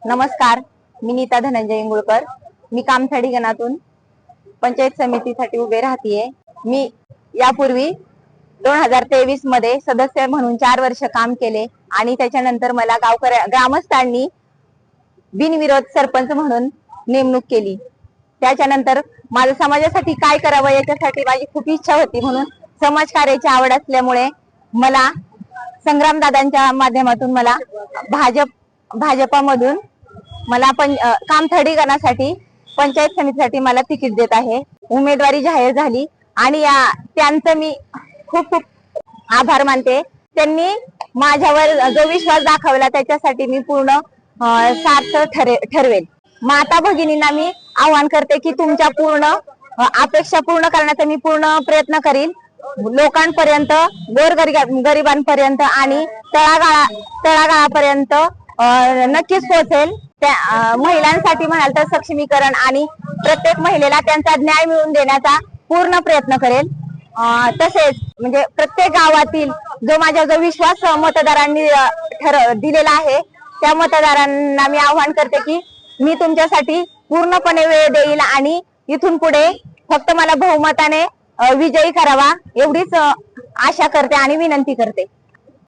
नमस्कार, मी नीता धनंजय इंगुळकर. मी कामथडी गणातून पंचायत समितीसाठी उभे राहतीये. मी यापूर्वी 2023 मध्ये सदस्य म्हणून 4 वर्ष काम केले आणि त्याच्यानंतर मला ग्रामस्थांनी बिनविरोध सरपंच म्हणून नेमणूक केली. त्याच्यानंतर माझं समाजासाठी काय करावं याच्यासाठी माझी खूप इच्छा होती, म्हणून समाजकार्याची आवड असल्यामुळे मला संग्रामदादांच्या माध्यमातून मला भाजपामधून मला कामथडी गणासाठी पंचायत समितीसाठी मला तिकीट देत आहे. उमेदवारी जाहीर झाली आणि त्यांचं मी खूप खूप आभार मानते. त्यांनी माझ्यावर जो विश्वास दाखवला त्याच्यासाठी मी पूर्ण सार्थ ठरवेल. माता भगिनींना मी आवाहन करते की तुमच्या पूर्ण अपेक्षा पूर्ण करण्याचा मी पूर्ण प्रयत्न करीन. लोकांपर्यंत, गोरगरिबांपर्यंत आणि तळागाळापर्यंत नक्कीच पोहोचेल. महिलांसाठी म्हणाल तर सक्षमीकरण आणि प्रत्येक महिलेला त्यांचा न्याय मिळवून देण्याचा पूर्ण प्रयत्न करेल. तसेच म्हणजे प्रत्येक गावातील जो विश्वास मतदारांनी दिलेला आहे त्या मतदारांना मी आवाहन करते की मी तुमच्यासाठी पूर्णपणे वेळ देईल आणि इथून पुढे फक्त मला बहुमताने विजयी करावा एवढीच आशा करते आणि विनंती करते.